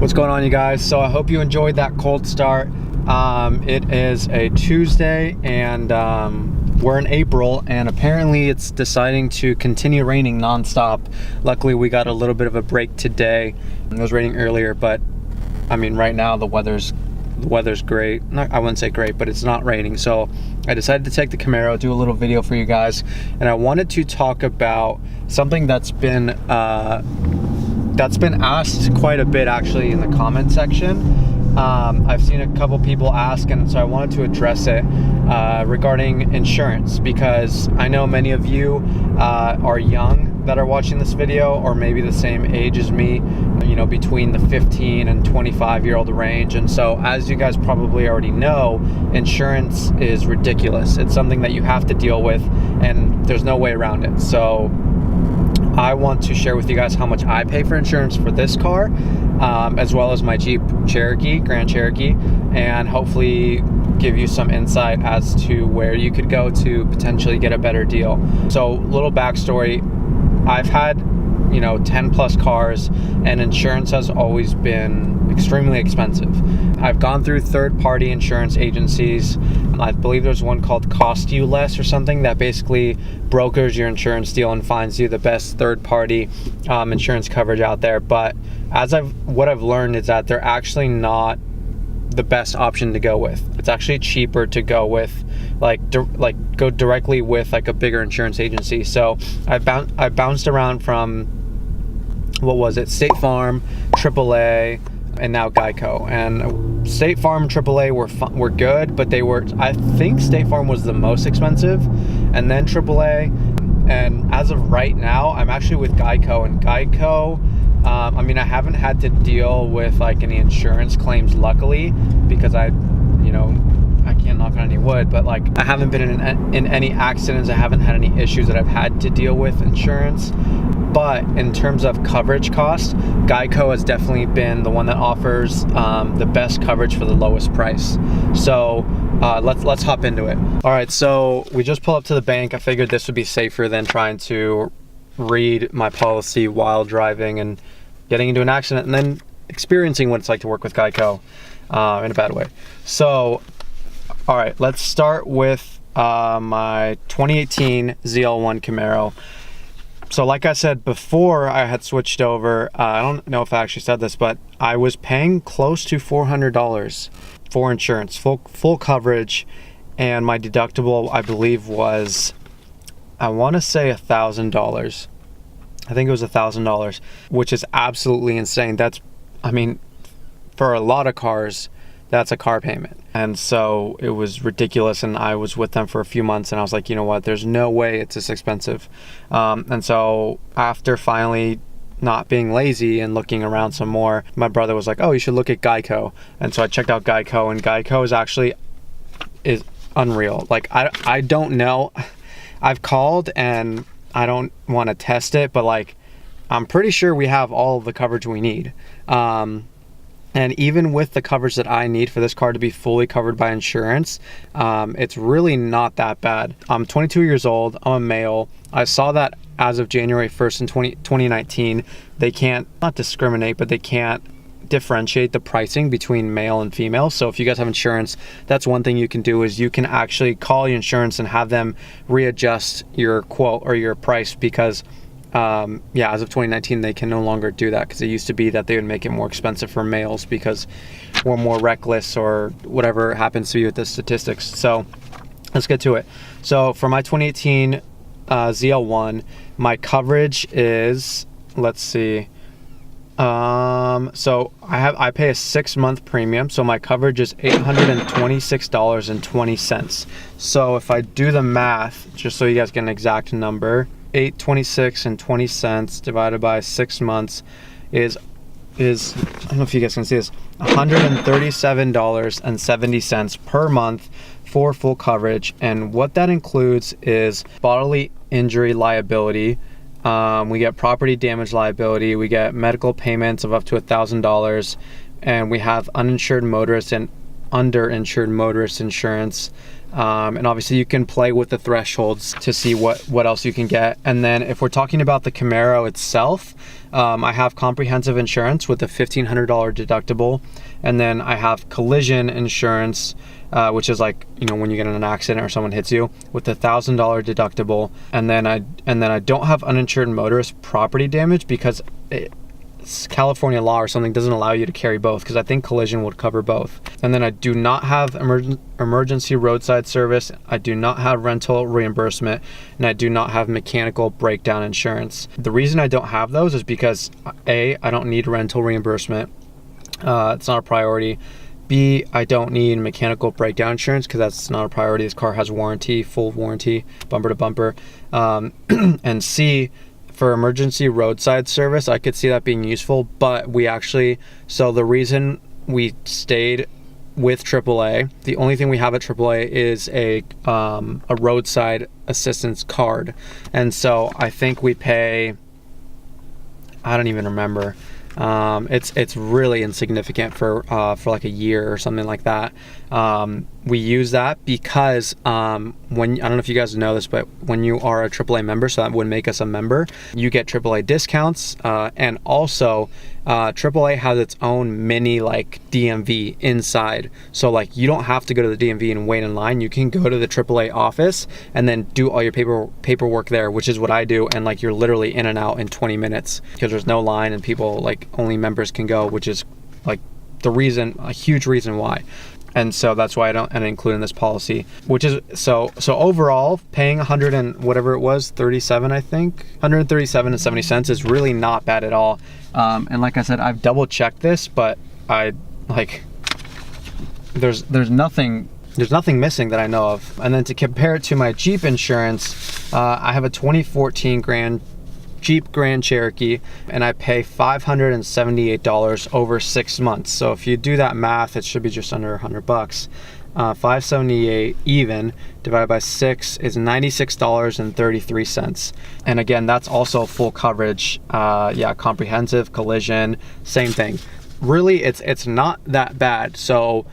What's going on, you guys? So I hope you enjoyed that cold start. It is a Tuesday and we're in April, and apparently it's deciding to continue raining nonstop. Luckily we got a little bit of a break today. It was raining earlier, but I mean right now the weather's great. I wouldn't say great, but it's not raining. So I decided to take the Camaro, do a little video for you guys, and I wanted to talk about something that's been asked quite a bit actually in the comment section. I've seen a couple people ask, and so I wanted to address it regarding insurance, because I know many of you are young that are watching this video, or maybe the same age as me, you know, between the 15 and 25-year-old range. And so, as you guys probably already know, insurance is ridiculous. It's something that you have to deal with, and there's no way around it. So I want to share with you guys how much I pay for insurance for this car, as well as my Jeep Cherokee, Grand Cherokee, and hopefully give you some insight as to where you could go to potentially get a better deal. So, little backstory, I've had, you know, 10 plus cars, and insurance has always been extremely expensive. I've gone through third-party insurance agencies. I believe there's one called Cost You Less or something that basically brokers your insurance deal and finds you the best third-party insurance coverage out there. But what I've learned is that they're actually not the best option to go with. It's actually cheaper to go with go directly with like a bigger insurance agency. So I bounced around from, what was it, State Farm, AAA, and now Geico. And State Farm and AAA were good, but I think State Farm was the most expensive, and then AAA. And as of right now, I'm actually with Geico, and Geico, I mean, I haven't had to deal with like any insurance claims, luckily, because I can't knock on any wood, but like I haven't been in any accidents. I haven't had any issues that I've had to deal with insurance. But in terms of coverage cost, Geico has definitely been the one that offers the best coverage for the lowest price. So let's hop into it. All right, so we just pulled up to the bank. I figured this would be safer than trying to read my policy while driving and getting into an accident and then experiencing what it's like to work with Geico in a bad way. So, all right, let's start with my 2018 ZL1 Camaro. So like I said before, I had switched over. I don't know if I actually said this, but I was paying close to $400 for insurance, full coverage, and my deductible, I believe, was, I want to say $1,000. I think it was $1,000, which is absolutely insane. I mean, for a lot of cars, that's a car payment. And so it was ridiculous, and I was with them for a few months, and I was like, you know what, there's no way it's this expensive. And so after finally not being lazy and looking around some more, my brother was like, oh, you should look at Geico. And so I checked out Geico, and Geico is unreal. Like, I don't know. I've called, and I don't want to test it, but like, I'm pretty sure we have all of the coverage we need. And even with the coverage that I need for this car to be fully covered by insurance, it's really not that bad. I'm 22 years old, I'm a male. I saw that as of January 1st in 2019, they can't, not discriminate, but they can't differentiate the pricing between male and female. So if you guys have insurance, that's one thing you can do, is you can actually call your insurance and have them readjust your quote or your price, because as of 2019 they can no longer do that, because it used to be that they would make it more expensive for males because we're more reckless or whatever happens to be with the statistics. So let's get to it. So for my 2018 ZL1, my coverage is, let's see, so I pay a 6-month premium, so my coverage is $826.20. So if I do the math, just so you guys get an exact number, $826.20 divided by 6 months is I don't know if you guys can see this, $137.70 per month for full coverage. And what that includes is bodily injury liability. We get property damage liability. We get medical payments of up to $1,000, and we have uninsured motorists and underinsured motorist insurance. And obviously you can play with the thresholds to see what else you can get. And then if we're talking about the Camaro itself, I have comprehensive insurance with a $1,500 deductible. And then I have collision insurance, which is like, you know, when you get in an accident or someone hits you, with a $1,000 deductible. And then I don't have uninsured motorist property damage because California law or something doesn't allow you to carry both, because I think collision would cover both. And then I do not have emergency roadside service, I do not have rental reimbursement, and I do not have mechanical breakdown insurance. The reason I don't have those is because A, I don't need rental reimbursement, it's not a priority. B, I don't need mechanical breakdown insurance because that's not a priority. This car has warranty, full warranty, bumper to bumper. And C, for emergency roadside service, I could see that being useful, but so the reason we stayed with AAA, the only thing we have at AAA is a roadside assistance card. And so I think we pay, I don't even remember. It's really insignificant for like a year or something like that. We use that because I don't know if you guys know this, but when you are a AAA member, so that would make us a member, you get AAA discounts, and also AAA has its own mini like DMV inside. So like you don't have to go to the DMV and wait in line. You can go to the AAA office and then do all your paperwork there, which is what I do. And like you're literally in and out in 20 minutes because there's no line and people, like only members can go, which is like a huge reason why. And so that's why I don't include in this policy, which is so overall paying 100 and whatever it was, 37, I think 137 and 70 cents is really not bad at all. And like I said, I've double checked this, but there's nothing missing that I know of. And then to compare it to my Jeep insurance, I have a 2014 Jeep Grand Cherokee, and I pay $578 over 6 months. So if you do that math, it should be just under $100. 578 even divided by 6 is $96.33. And again, that's also full coverage. Comprehensive, collision, same thing. Really, it's not that bad. So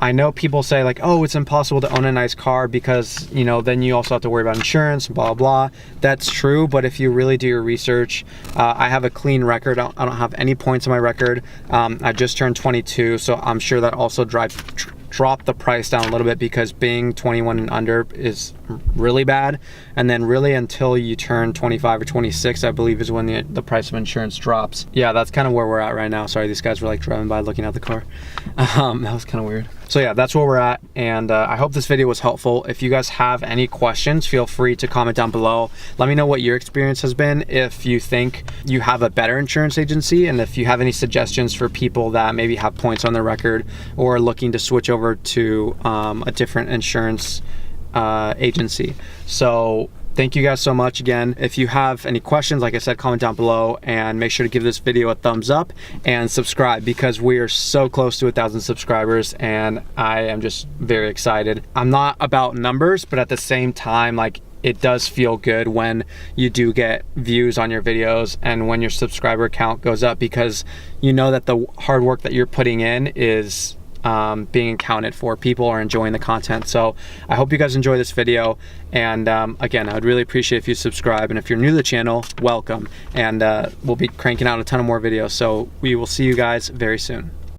I know people say like, oh, it's impossible to own a nice car because, you know, then you also have to worry about insurance, blah, blah. That's true, but if you really do your research, I have a clean record. I don't have any points on my record. I just turned 22, so I'm sure that also dropped the price down a little bit because being 21 and under is really bad. And then really until you turn 25 or 26, I believe is when the price of insurance drops. Yeah, that's kind of where we're at right now. Sorry, these guys were like driving by looking at the car. That was kind of weird. So yeah, that's where we're at, and I hope this video was helpful. If you guys have any questions, feel free to comment down below. Let me know what your experience has been, if you think you have a better insurance agency, and if you have any suggestions for people that maybe have points on their record or are looking to switch over to a different insurance agency. So thank you guys so much again. If you have any questions, like I said, comment down below, and make sure to give this video a thumbs up and subscribe because we are so close to 1,000 subscribers and I am just very excited. I'm not about numbers, but at the same time, like, it does feel good when you do get views on your videos and when your subscriber count goes up, because you know that the hard work that you're putting in is being accounted for. People are enjoying the content. So I hope you guys enjoy this video, and again, I would really appreciate if you subscribe, and if you're new to the channel, welcome, and we'll be cranking out a ton of more videos, so we will see you guys very soon.